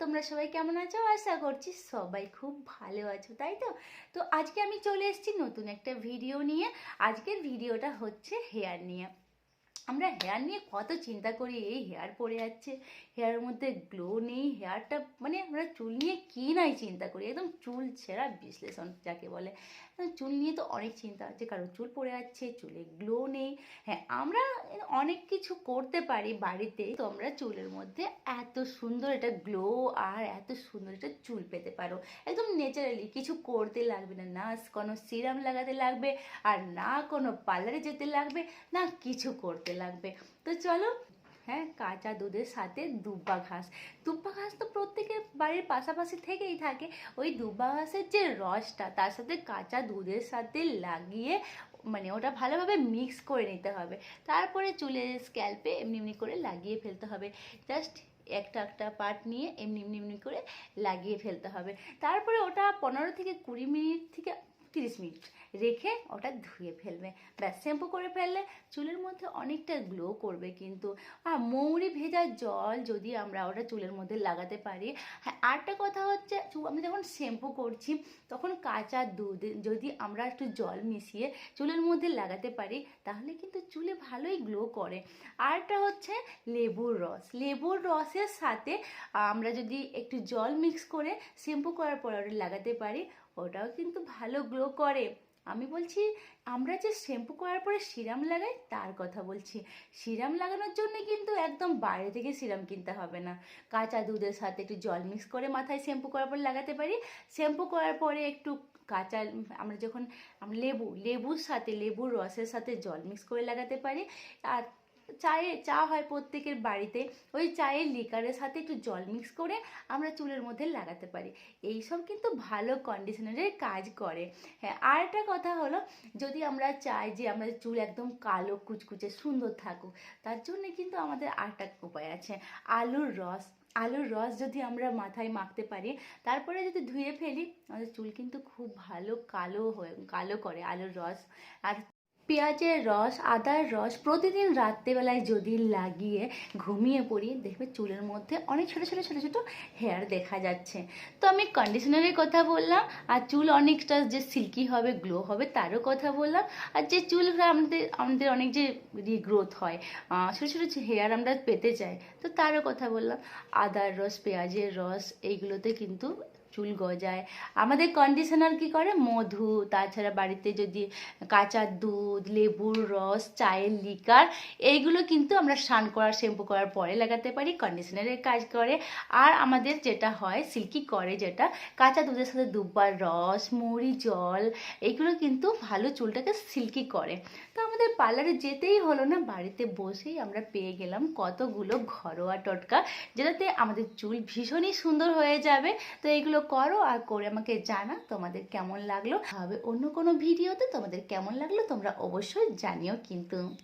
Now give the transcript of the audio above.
তোমরা সবাই কেমন আছো? আশা করছি সবাই খুব ভালো আছো, তাই তো? তো আজকে আমি চলে এসেছি নতুন একটা ভিডিও নিয়ে। আজকের ভিডিওটা হচ্ছে হেয়ার নিয়ে। আমরা হেয়ার নিয়ে কত চিন্তা করি, এই হেয়ার পড়ে যাচ্ছে, হেয়ারের মধ্যে গ্লো নেই, হেয়ারটা মানে আমরা চুল নিয়ে কী নাই চিন্তা করি, একদম চুল ছেঁড়া বিশ্লেষণ যাকে বলে। চুল নিয়ে তো অনেক চিন্তা আছে, কারণ চুল পড়ে যাচ্ছে, চুলে গ্লো নেই। হ্যাঁ, আমরা অনেক কিছু করতে পারি বাড়িতে, তো আমরা চুলের মধ্যে এত সুন্দর একটা গ্লো আর এত সুন্দর একটা চুল পেতে পারো একদম ন্যাচারালি। কিছু করতে লাগবে না, না কোনো সিরাম লাগাতে লাগবে, আর না কোনো পার্লারে যেতে লাগবে, না কিছু করতে লাগবে। তো চলো, হ্যাঁ, কাঁচা দুধের সাথে দুব্বা ঘাস। দুব্বা ঘাস তো প্রত্যেকের বাড়ির পাশাপাশি থেকেই থাকে। ওই দুব্বা ঘাসের যে রসটা তার সাথে কাঁচা দুধের সাথে লাগিয়ে মানে ওটা ভালোভাবে মিক্স করে নিতে হবে। তারপরে চুলের স্ক্যাল্পে এমনি এমনি করে লাগিয়ে ফেলতে হবে। জাস্ট একটা একটা পার্ট নিয়ে এমনি এমনি এমনি করে লাগিয়ে ফেলতে হবে। তারপরে ওটা 15 থেকে 20 মিনিট থেকে 30 মিনিট রেখে ওটা ধুয়ে ফেলবে। ব্যাস, শ্যাম্পু করে ফেললে চুলের মধ্যে অনেকটা গ্লো করবে। কিন্তু মৌরি ভেজা জল যদি আমরা ওটা চুলের মধ্যে লাগাতে পারি। হ্যাঁ, আরেকটা কথা হচ্ছে, আমরা যখন শ্যাম্পু করছি তখন কাঁচা দুধ যদি আমরা একটু জল মিশিয়ে চুলের মধ্যে লাগাতে পারি তাহলে কিন্তু চুলে ভালোই গ্লো করে। আরেকটা হচ্ছে লেবুর রস। লেবুর রসের সাথে আমরা যদি একটু জল মিক্স করে শ্যাম্পু করার পর ওটা লাগাতে পারি, ওটাও কিন্তু ভালো গ্লো করে। আমি বলছি, আমরা যে শ্যাম্পু করার পরে সিরাম লাগাই তার কথা বলছি। সিরাম লাগানোর জন্য কিন্তু একদম বাইরে থেকে সিরাম কিনতে হবে না। কাঁচা দুধের সাথে একটু জল মিক্স করে মাথায় শ্যাম্পু করার পর লাগাতে পারি। শ্যাম্পু করার পরে একটু কাঁচা আমরা যখন লেবুর সাথে লেবুর রসের সাথে জল মিক্স করে লাগাতে পারি। আর চা হয় প্রত্যেকের বাড়িতে, ওই চায়ের লিকারের সাথে একটু জল মিক্স করে আমরা চুলের মধ্যে লাগাতে পারি। এইসব কিন্তু ভালো কন্ডিশনারের কাজ করে। হ্যাঁ, আর একটা কথা হলো, যদি আমরা চাই যে আমাদের চুল একদম কালো কুচকুচে সুন্দর থাকুক, তার জন্য কিন্তু আমাদের আরেকটা উপায় আছে। আলুর রস। আলুর রস যদি আমরা মাথায় মাখতে পারি, তারপরে যদি ধুয়ে ফেলি, আমাদের চুল কিন্তু খুব ভালো কালো করে আলুর রস। আর পেঁয়াজের রস, আদার রস প্রতিদিন রাত্রেবেলায় যদি লাগিয়ে ঘুমিয়ে পড়ি, দেখবে চুলের মধ্যে অনেক ছোটো ছোটো ছোটো ছোটো হেয়ার দেখা যাচ্ছে। তো আমি কন্ডিশনারের কথা বললাম, আর চুল অনেকটা যে সিল্কি হবে, গ্লো হবে তারও কথা বললাম। আর যে চুলটা আমাদের আমাদের অনেক যে রিগ্রোথ হয়, ছোটো ছোটো হেয়ার আমরা পেতে চাই, তো তারও কথা বললাম। আদার রস, পেঁয়াজের রস, এইগুলোতে কিন্তু চুল গজায়। আমাদের কন্ডিশনার কি করে, মধু, তাছাড়া বাড়িতে যদি কাঁচা দুধ, লেবুর রস, চায়ের লিকার, এইগুলো কিন্তু আমরা স্নান করার শ্যাম্পু করার পরে লাগাতে পারি, কন্ডিশনারের কাজ করে। আর আমাদের যেটা হয় সিল্কি করে, যেটা কাঁচা দুধের সাথে দুব্বার রস, মৌরি জল, এইগুলো কিন্তু ভালো চুলটাকে সিল্কি করে। তো আমাদের পার্লারে যেতেই হলো না, বাড়িতে বসেই আমরা পেয়ে গেলাম কতগুলো ঘরোয়া টোটকা, যেটাতে আমাদের চুল ভীষণই সুন্দর হয়ে যাবে। তো এইগুলো করো, আর করে আমাকে জানা তোমাদের কেমন লাগলো। হবে অন্য কোনো ভিডিওতে, তোমাদের কেমন লাগলো তোমরা অবশ্যই জানিও কিন্তু।